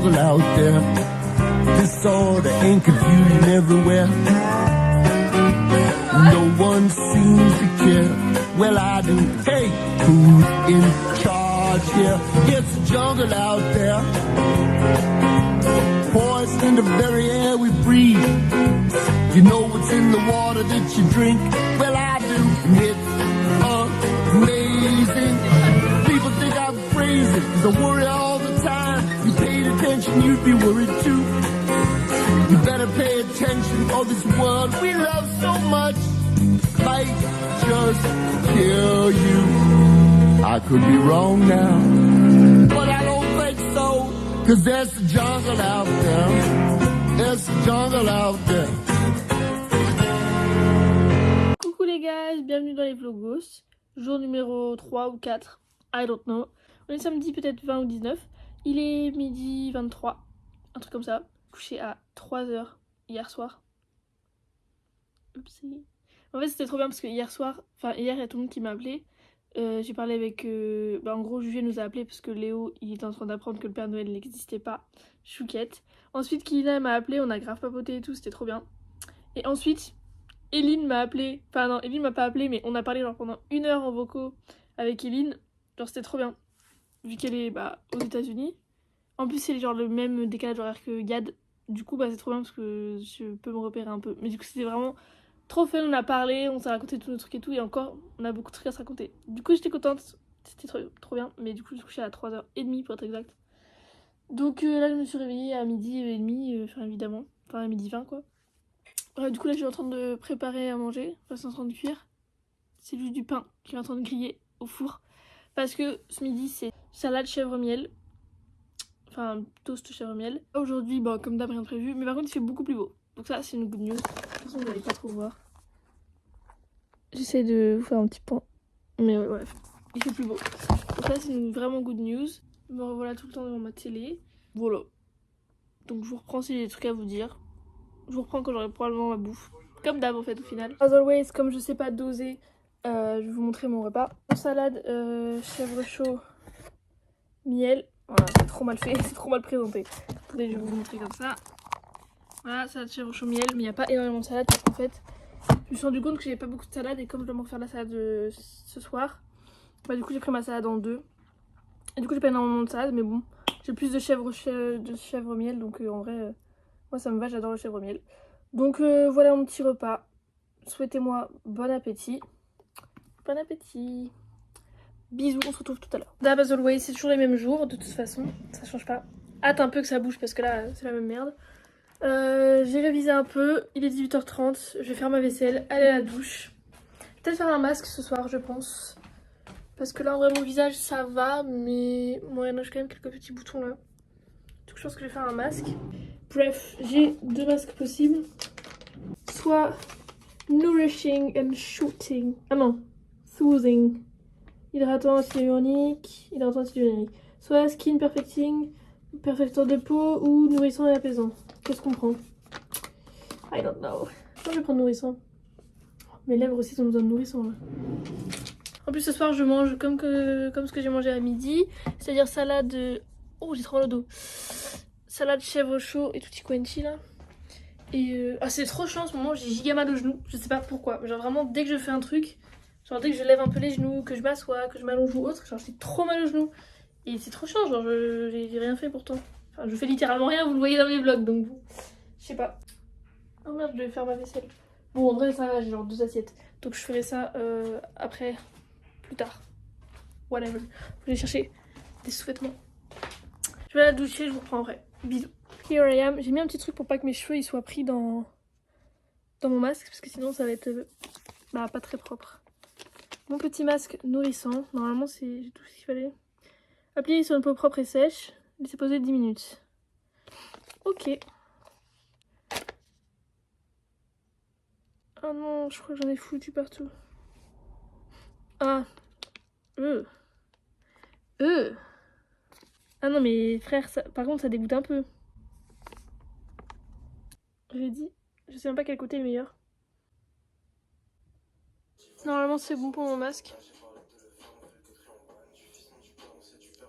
jungle out there. Disorder and confusion everywhere. No one seems to care. Well, I do. Hey, who's in charge here? It's a jungle out there. Poison the very air we breathe. You know what's in the water that you drink? Well, I do. It's amazing. People think I'm crazy, 'cause I worry all the time. You paid attention, you'd be worried too. You better pay attention, or this world we love so much might just kill you. I could be wrong now, but I don't think so, 'cause there's a jungle out there. There's a jungle out there. Coucou les gars, bienvenue dans les vlogos. Jour numéro 3 ou 4, I don't know. On est samedi peut-être 20 ou 19. Il est midi 23, un truc comme ça. Couché à 3h hier soir. Oupsie. En fait c'était trop bien parce que hier soir, enfin hier il y a tout le monde qui m'a appelé. J'ai parlé avec, en gros Julien nous a appelé parce que Léo il était en train d'apprendre que le Père Noël n'existait pas. Chouquette. Ensuite Kina m'a appelé, on a grave papoté et tout, c'était trop bien. Et ensuite Eline m'a appelé, enfin non Eline m'a pas appelé mais on a parlé genre pendant 1 heure en vocaux avec Eline. Genre c'était trop bien. Vu qu'elle est aux États-Unis. En plus c'est genre le même décalage horaire que Yad. Du coup c'est trop bien parce que je peux me repérer un peu. Mais du coup c'était vraiment trop fun, on a parlé, on s'est raconté tous nos trucs et tout. Et encore on a beaucoup de trucs à se raconter. Du coup j'étais contente, c'était trop bien. Mais du coup je suis couchée à 3h30 pour être exact. Donc là je me suis réveillée à 12h30, enfin évidemment. Enfin à 12h20 quoi. Du coup là je suis en train de préparer à manger. Enfin c'est en train de cuire. C'est juste du pain qui est en train de griller au four. Parce que ce midi c'est salade chèvre-miel. Enfin toast chèvre-miel. Aujourd'hui comme d'hab rien de prévu. Mais par contre il fait beaucoup plus beau. Donc ça c'est une good news. De toute façon vous n'allez pas trop voir. J'essaie de vous faire un petit point. Mais ouais bref. Il fait plus beau. Donc ça c'est une vraiment good news. Me revoilà tout le temps devant ma télé. Voilà. Donc je vous reprends si j'ai des trucs à vous dire. Je vous reprends quand j'aurai probablement ma bouffe. Comme d'hab en fait au final. As always, comme je sais pas doser, je vais vous montrer mon repas. Salade, chèvre chaud, miel. Voilà, c'est trop mal fait, c'est trop mal présenté. Attendez, je vais vous montrer comme ça. Voilà, salade chèvre chaud, miel. Mais il n'y a pas énormément de salade parce qu'en fait, je me suis rendu compte que j'avais pas beaucoup de salade. Et comme je dois me refaire la salade ce soir, du coup j'ai pris ma salade en deux. Et du coup j'ai pas énormément de salade, mais bon, j'ai plus de chèvre miel. Donc en vrai, moi ça me va, j'adore le chèvre miel. Donc voilà mon petit repas. Souhaitez-moi bon appétit. Bon appétit. Bisous, on se retrouve tout à l'heure. D'hab as always, c'est toujours les mêmes jours, de toute façon, ça change pas. Hâte un peu que ça bouge parce que là, c'est la même merde. J'ai révisé un peu, il est 18h30, je vais faire ma vaisselle, aller à la douche. Peut-être faire un masque ce soir, je pense. Parce que là, en vrai, mon visage, ça va, mais moi, il y en a quand même quelques petits boutons là. Donc je pense que je vais faire un masque. Bref, j'ai 2 masques possibles. Soit nourishing and shooting. Ah non, soothing. Hydratant anti-hyaluronique, hydratant anti-hyaluronique. Soit skin perfecting, perfecteur de peau ou nourrissant et apaisant. Qu'est-ce qu'on prend? I don't know. Je vais prendre nourrissant. Mes lèvres aussi ont besoin de nourrissant là. En plus ce soir je mange comme ce que j'ai mangé à midi. C'est-à-dire salade... Oh j'ai trop mal au dos. Salade chèvre chaud et tutti quanti là. Et c'est trop chaud en ce moment, j'ai giga mal aux genoux. Je sais pas pourquoi. Genre vraiment dès que je fais un truc... Genre dès que je lève un peu les genoux, que je m'assois, que je m'allonge ou autre, genre j'ai trop mal aux genoux. Et c'est trop chiant, genre j'ai rien fait pourtant. Enfin je fais littéralement rien, vous le voyez dans mes vlogs donc je sais pas. Oh merde, je devais faire ma vaisselle. Bon en vrai ça va, j'ai genre 2 assiettes. Donc je ferai ça après, plus tard. Whatever. Je vais chercher des sous-vêtements. Je vais aller la doucher, je vous reprends après. Bisous. Here I am. J'ai mis un petit truc pour pas que mes cheveux ils soient pris dans mon masque parce que sinon ça va être pas très propre. Mon petit masque nourrissant, normalement j'ai tout ce qu'il fallait. Appliquer sur une peau propre et sèche, laisser poser 10 minutes. Ok. Oh non, je crois que j'en ai foutu partout. Ah. Ah non mais frère, ça, par contre ça dégoûte un peu. J'ai dit, je sais même pas quel côté est le meilleur. Normalement c'est bon pour mon masque.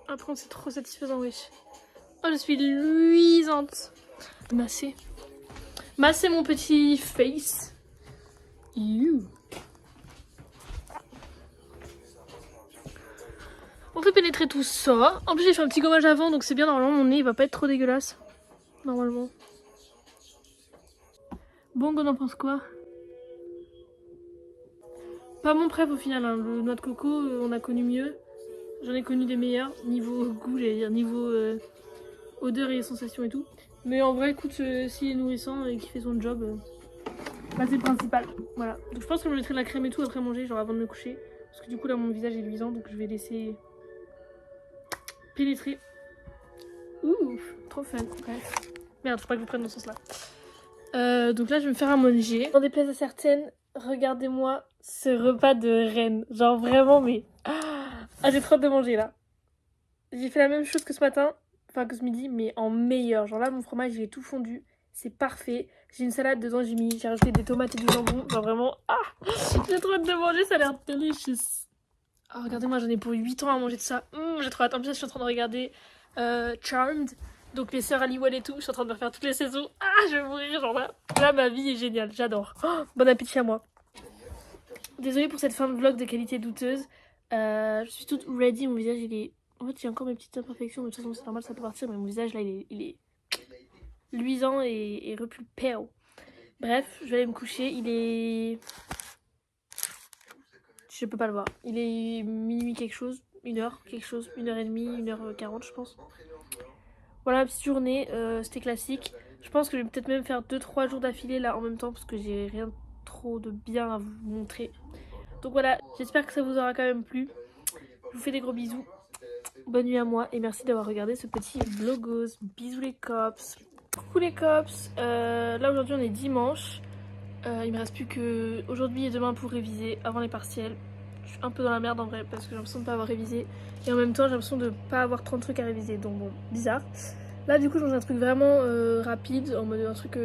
Ah par contre c'est trop satisfaisant wesh. Oh, je suis luisante. Masser. Masser mon petit face. You. On fait pénétrer tout ça. En plus, j'ai fait un petit gommage avant, donc c'est bien. Normalement, mon nez il va pas être trop dégueulasse. Normalement. Bon, on en pense quoi? Pas mon préf au final. Hein. Le noix de coco, on a connu mieux. J'en ai connu des meilleurs. Niveau goût, j'allais dire. Niveau odeur et sensation et tout. Mais en vrai, écoute, s'il est nourrissant et qu'il fait son job, bah, c'est le principal. Voilà. Donc je pense que je me mettrai de la crème et tout après manger, genre avant de me coucher. Parce que du coup, là, mon visage est luisant, donc je vais laisser pénétrer. Ouh, trop fun. Bref. Merde, faut pas que je prenne dans ce sens-là. Donc là, je vais me faire à manger. Dans des places à certaines, regardez-moi ce repas de reine. Genre vraiment, mais... Ah, j'ai trop hâte de manger, là. J'ai fait la même chose que ce matin, enfin que ce midi, mais en meilleur. Genre là, mon fromage, il est tout fondu. C'est parfait. J'ai une salade dedans, j'ai rajouté des tomates et du jambon. Genre vraiment, j'ai trop hâte de manger, ça a l'air délicieux. Oh, regardez-moi, j'en ai pour 8 ans à manger de ça. J'ai trop hâte. En plus, je suis en train de regarder Charmed. Donc les sœurs Halliwell et tout. Je suis en train de refaire toutes les saisons. Je vais mourir, genre là ma vie est géniale. J'adore. Bon appétit à moi. Désolée pour cette fin de vlog de qualité douteuse. Je suis toute ready. Mon visage, il est... En fait, il y a encore mes petites imperfections. Mais de toute façon, c'est normal, ça peut partir. Mais mon visage, là, il est luisant et repus pale. Bref, je vais aller me coucher. Il est... Je peux pas le voir. Il est minuit quelque chose, 1h quelque chose, 1h30, 1h40 je pense. Voilà, petite journée, c'était classique. Je pense que je vais peut-être même faire 2-3 jours d'affilée là en même temps parce que j'ai rien trop de bien à vous montrer. Donc voilà, j'espère que ça vous aura quand même plu. Je vous fais des gros bisous. Bonne nuit à moi et merci d'avoir regardé ce petit vlogos. Bisous les cops. Coucou les cops. Là aujourd'hui on est dimanche. Il me reste plus que aujourd'hui et demain pour réviser avant les partiels. Je suis un peu dans la merde en vrai parce que j'ai l'impression de pas avoir révisé. Et en même temps j'ai l'impression de pas avoir 30 trucs à réviser. Donc bon, bizarre. Là du coup je mange un truc vraiment rapide, en mode un truc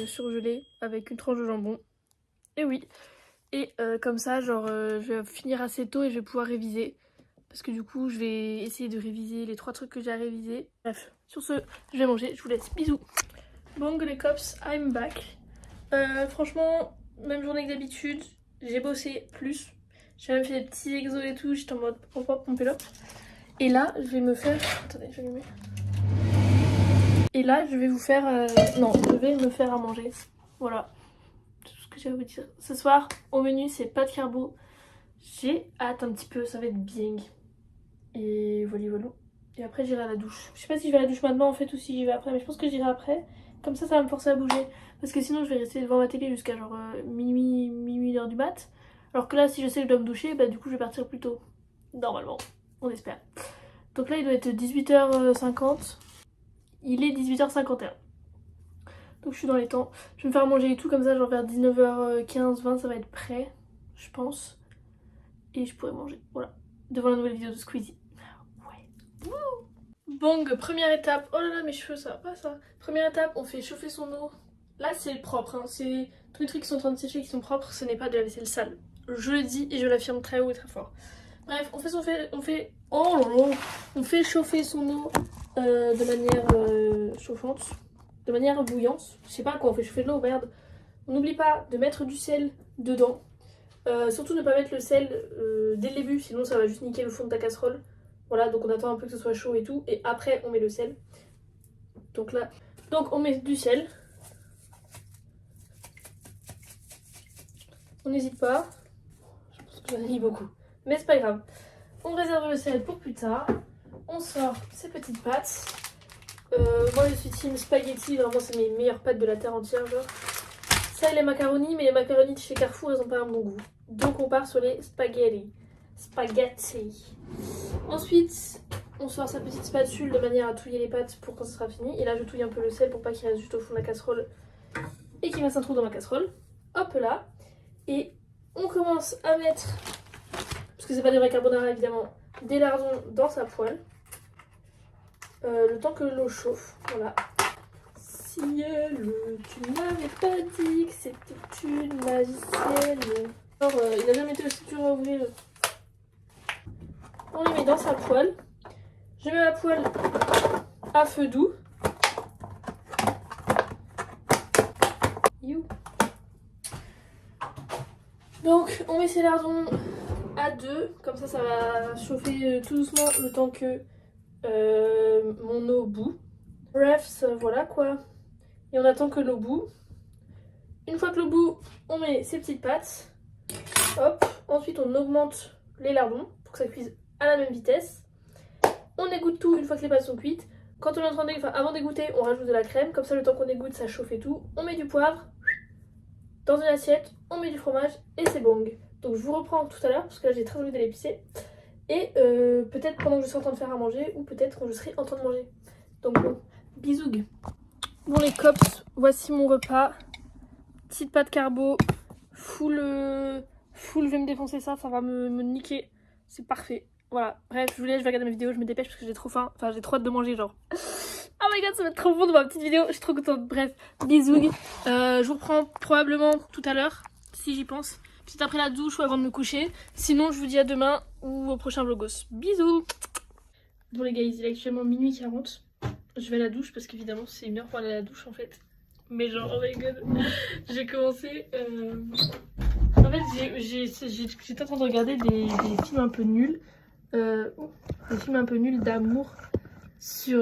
surgelé avec une tranche de jambon. Et oui. Et comme ça genre je vais finir assez tôt et je vais pouvoir réviser. Parce que du coup je vais essayer de réviser les 3 trucs que j'ai à réviser. Bref, sur ce je vais manger, je vous laisse. Bisous. Bon les cops, I'm back. Franchement, même journée que d'habitude, j'ai bossé plus. J'ai même fait des petits exos et tout, j'étais en mode pompez l'op. Et là, je vais me faire... Attendez, je vais allumer. Et là, je vais vous faire... Non, je vais me faire à manger. Voilà. C'est tout ce que j'ai à vous dire. Ce soir, au menu, c'est pas de carbo. J'ai hâte un petit peu, ça va être bien. Et voilà, voilà. Et après, j'irai à la douche. Je sais pas si je vais à la douche maintenant en fait ou si j'y vais après, mais je pense que j'irai après. Comme ça va me forcer à bouger. Parce que sinon, je vais rester devant ma télé jusqu'à genre minuit, 1h du mat. Alors que là, si je sais que je dois me doucher, bah du coup, je vais partir plus tôt. Normalement, on espère. Donc là, il doit être 18h50. Il est 18h51. Donc je suis dans les temps. Je vais me faire manger et tout, comme ça, genre vers 19h15, 20, ça va être prêt, je pense. Et je pourrai manger, voilà. Devant la nouvelle vidéo de Squeezie. Ouais. Wouh. Bang, première étape. Oh là là, mes cheveux, ça va pas ça. Première étape, on fait chauffer son eau. Là, c'est propre, hein. C'est tous les trucs qui sont en train de sécher qui sont propres, ce n'est pas de la vaisselle sale. Je le dis et je l'affirme très haut et très fort. Bref, on fait chauffer son eau de manière chauffante, de manière bouillante. Je sais pas quoi, on fait chauffer de l'eau, merde. On n'oublie pas de mettre du sel dedans. Surtout ne pas mettre le sel dès le début, sinon ça va juste niquer le fond de ta casserole. Voilà, donc on attend un peu que ce soit chaud et tout, et après on met le sel. Donc là, on met du sel. On n'hésite pas. Je pense que j'en ai mis beaucoup, mais c'est pas grave. On réserve le sel pour plus tard. On sort ces petites pâtes. Moi je suis team spaghetti, vraiment c'est mes meilleures pâtes de la terre entière, genre. Ça et les macaronis, mais les macaronis de chez Carrefour, elles ont pas un bon goût. Donc on part sur les spaghetti. Ensuite, on sort sa petite spatule de manière à touiller les pâtes pour quand ce sera fini. Et là, je touille un peu le sel pour pas qu'il reste juste au fond de la casserole et qu'il fasse un trou dans ma casserole. Hop là. Et on commence à mettre, parce que c'est pas des vrais carbonara évidemment, des lardons dans sa poêle. Le temps que l'eau chauffe. Voilà. Ciel, tu m'avais pas dit que c'était une magicienne. Alors, il a jamais été aussi dur à ouvrir. On les met dans sa poêle. Je mets ma poêle à feu doux. You. Donc on met ces lardons à 2, comme ça va chauffer tout doucement le temps que mon eau bout. Bref, voilà quoi. Et on attend que l'eau bout. Une fois que l'eau bout, on met ses petites pâtes. Hop. Ensuite on augmente les lardons pour que ça cuise à la même vitesse. On égoutte tout une fois que les pâtes sont cuites. Quand on est en train de avant d'égoutter, on rajoute de la crème. Comme ça, le temps qu'on égoutte, ça chauffe et tout. On met du poivre dans une assiette, on met du fromage et c'est bon. Donc je vous reprends tout à l'heure parce que là j'ai très envie d'aller pisser. Et peut-être pendant que je serai en train de faire à manger ou peut-être quand je serai en train de manger. Donc bon, bisous. Bon les cops, voici mon repas. Petite pâte carbo, full, je vais me défoncer ça va me niquer. C'est parfait. Voilà, bref, je vous laisse, je vais regarder mes vidéos, je me dépêche parce que j'ai trop faim. Enfin, j'ai trop hâte de manger, genre. Oh my god, ça va être trop bon de ma petite vidéo, je suis trop contente. Bref, bisous. Je vous reprends probablement tout à l'heure, si j'y pense. Peut-être après la douche ou avant de me coucher. Sinon, je vous dis à demain ou au prochain vlogos. Bisous. Bon les gars, il est actuellement minuit 40. Je vais à la douche parce qu'évidemment, c'est une heure pour aller à la douche en fait. Mais genre, oh my god, j'ai commencé... En fait, j'étais en train de regarder des films un peu nuls. Des films un peu nuls d'amour sur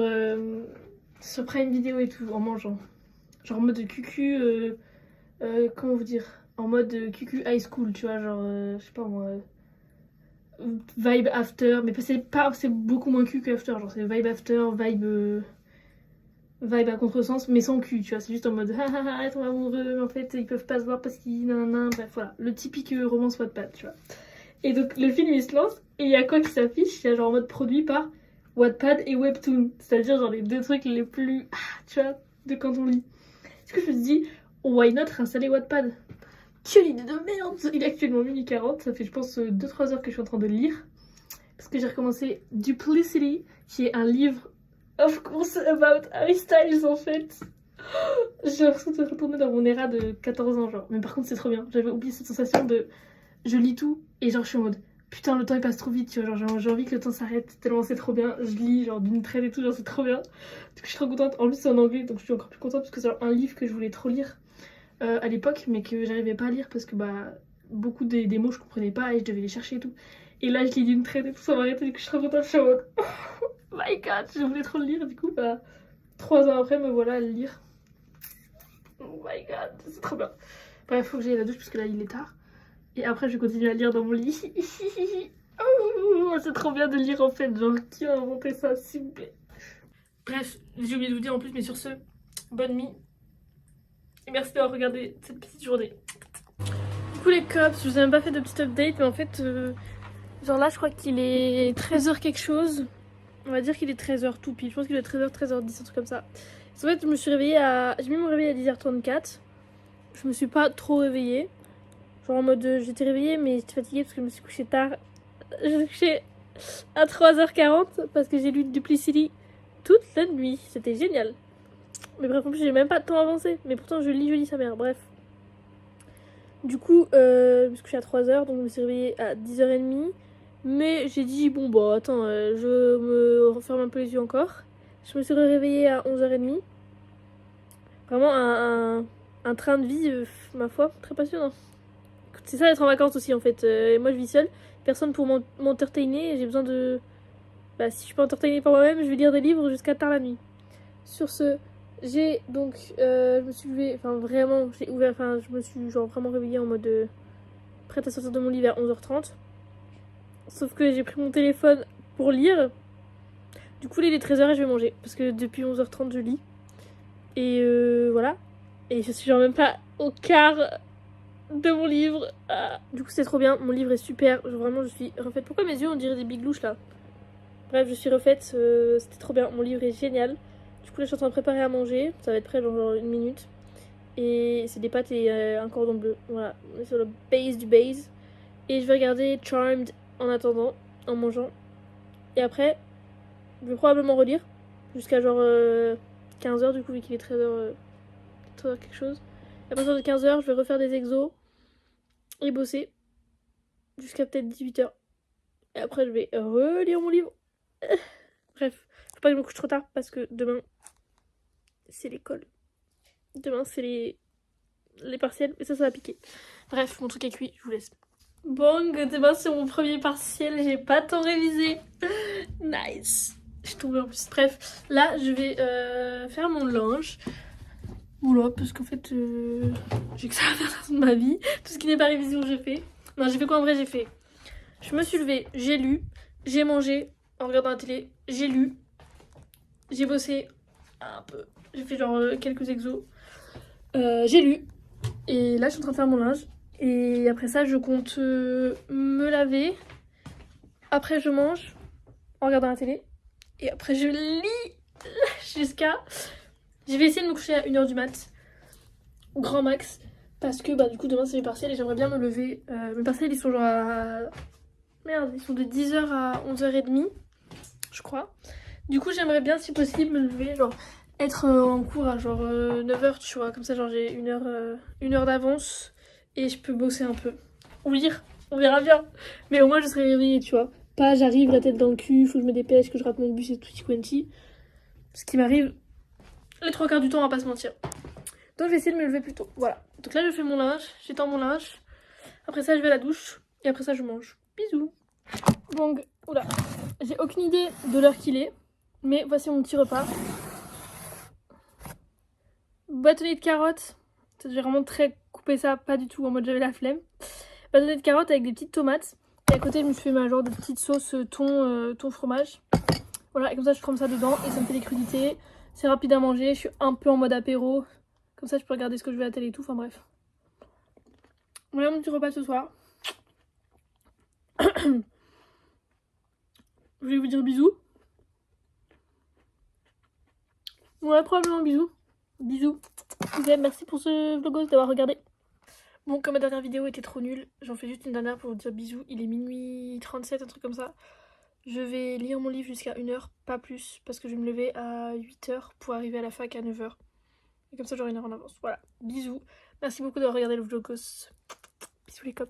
Prime Video et tout, en mangeant. Genre en mode cucu, comment vous dire, en mode cucu high school, tu vois, genre, je sais pas moi, vibe after, mais c'est beaucoup moins cul que after, genre c'est vibe after, vibe à contresens, mais sans cul, tu vois, c'est juste en mode hahaha, ils sont amoureux, mais en fait ils peuvent pas se voir parce qu'ils nanana, bref, voilà, le typique romance Wattpad, tu vois. Et donc le film il se lance et il y a quoi qui s'affiche? Il y a genre en mode produit par Wattpad et Webtoon. C'est-à-dire genre les deux trucs les plus... tu vois, de quand on lit. Est-ce que je me suis dit, why not réinstaller Wattpad? Quelle idée de merde! Il est actuellement minuit 40, ça fait je pense 2-3 heures que je suis en train de lire. Parce que j'ai recommencé Duplicity, qui est un livre, of course, about Harry Styles en fait. J'ai l'impression de retourner dans mon era de 14 ans genre. Mais par contre c'est trop bien, j'avais oublié cette sensation de... Je lis tout et genre je suis en mode putain le temps il passe trop vite, tu vois, genre j'ai envie que le temps s'arrête tellement c'est trop bien. Je lis genre d'une traite et tout, genre c'est trop bien. Donc je suis trop contente, en plus c'est en anglais donc je suis encore plus contente parce que c'est genre un livre que je voulais trop lire à l'époque mais que j'arrivais pas à lire parce que bah beaucoup des mots je comprenais pas et je devais les chercher et tout. Et là je lis d'une traite et tout, ça m'a arrêté, du coup je suis trop contente, je suis en mode oh my god, je voulais trop le lire, du coup bah 3 ans après me voilà à le lire. Oh my god, c'est trop bien. Bref, faut que j'aille à la douche parce que là il est tard. Et après, je vais continuer à lire dans mon lit. Oh, c'est trop bien de lire en fait. Genre, qui a inventé ça, s'il vous plaît? Bref, j'ai oublié de vous dire en plus, mais sur ce, bonne nuit. Et merci d'avoir regardé cette petite journée. Du coup, les cops, je vous ai même pas fait de petite update, mais en fait, genre là, je crois qu'il est 13h quelque chose. On va dire qu'il est 13h tout pile. Je pense qu'il est 13h, 13h10, un truc comme ça. En fait, je me suis réveillée à. J'ai mis mon réveil à 10h34. Je me suis pas trop réveillée. Genre en mode j'étais réveillée mais j'étais fatiguée parce que je me suis couchée tard. Je me suis couchée à 3h40 parce que j'ai lu Duplicity toute la nuit. C'était génial. Mais bref, en plus j'ai même pas de temps avancé. Mais pourtant je lis sa mère. Bref. Du coup, je me suis couchée à 3h donc je me suis réveillée à 10h30. Mais j'ai dit bon bah attends, je me referme un peu les yeux encore. Je me suis réveillée à 11h30. Vraiment un train de vie, ma foi, très passionnant. C'est ça d'être en vacances aussi en fait. Moi je vis seule, personne pour m'entertainer. J'ai besoin de... Bah si je peux entertainer par moi-même, je vais lire des livres jusqu'à tard la nuit. Sur ce, j'ai donc... je me suis levée, enfin vraiment, j'ai ouvert... Enfin je me suis genre vraiment réveillée en mode... prête à sortir de mon lit vers 11h30. Sauf que j'ai pris mon téléphone pour lire. Du coup il est 13h et je vais manger. Parce que depuis 11h30 je lis. Et voilà. Et je suis genre même pas au quart... de mon livre. Du coup c'est trop bien, mon livre est super, vraiment je suis refaite. Pourquoi mes yeux on dirait des biglouches là? Bref, je suis refaite, c'était trop bien, mon livre est génial. Du coup là je suis en train de préparer à manger, ça va être prêt dans genre 1 minute. Et c'est des pâtes et un cordon bleu, voilà, on est sur le base du base. Et je vais regarder Charmed en attendant, en mangeant. Et après, je vais probablement relire jusqu'à genre 15h du coup vu qu'il est 13h, 13h quelque chose. Et à partir de 15h je vais refaire des exos et bosser jusqu'à peut-être 18h. Et après je vais relire mon livre. Bref, Faut pas que je me couche trop tard parce que demain, c'est l'école. Demain, c'est les partiels et ça va piquer. Bref, mon truc est cuit, je vous laisse. Bon, demain, c'est mon premier partiel, j'ai pas tant révisé. Nice. Je suis tombée en plus. Bref, là, je vais faire mon linge. Oula, parce qu'en fait, j'ai que ça à faire dans ma vie. Tout ce qui n'est pas révision, j'ai fait. Non, j'ai fait quoi en vrai? J'ai fait. Je me suis levée, j'ai lu, j'ai mangé en regardant la télé, j'ai lu, j'ai bossé un peu. J'ai fait genre quelques exos. J'ai lu. Et là, je suis en train de faire mon linge. Et après ça, je compte me laver. Après, je mange en regardant la télé. Et après, je lis jusqu'à... Je vais essayer de me coucher à 1h du mat. Grand max. Parce que bah, du coup, demain, c'est mes partiels et j'aimerais bien me lever. Mes partiels, ils sont genre à... Merde, ils sont de 10h à 11h30, je crois. Du coup, j'aimerais bien, si possible, me lever, genre... être en cours à genre 9h, tu vois. Comme ça, genre, j'ai une heure d'avance. Et je peux bosser un peu. Ou lire, on verra bien. Mais au moins, je serai réveillée, tu vois. Pas j'arrive la tête dans le cul, faut que je me dépêche, que je rate mon bus et tout quanti. Ce qui m'arrive les 3 quarts du temps, on va pas se mentir. Donc je vais essayer de me lever plus tôt. Voilà. Donc là je fais mon linge, j'étends mon linge. Après ça je vais à la douche. Et après ça je mange. Bisous. Bon, oula. J'ai aucune idée de l'heure qu'il est. Mais voici mon petit repas. Bâtonnet de carottes. J'ai vraiment très coupé ça, pas du tout en mode j'avais la flemme. Bâtonnet de carottes avec des petites tomates. Et à côté je me suis fait ma genre de petite sauce thon fromage. Voilà, et comme ça je trempe ça dedans et ça me fait des crudités. C'est rapide à manger, je suis un peu en mode apéro. Comme ça je peux regarder ce que je veux à la télé et tout, enfin bref. Voilà mon petit repas ce soir. Je vais vous dire bisous. Ouais, probablement bisous. Bisous. Merci pour ce vlogos d'avoir regardé. Bon, comme ma dernière vidéo était trop nulle, j'en fais juste une dernière pour vous dire bisous. Il est minuit 37, un truc comme ça. Je vais lire mon livre jusqu'à 1h, pas plus, parce que je vais me lever à 8h pour arriver à la fac à 9h. Et comme ça j'aurai une heure en avance. Voilà, bisous. Merci beaucoup d'avoir regardé le vlogos. Bisous les copains.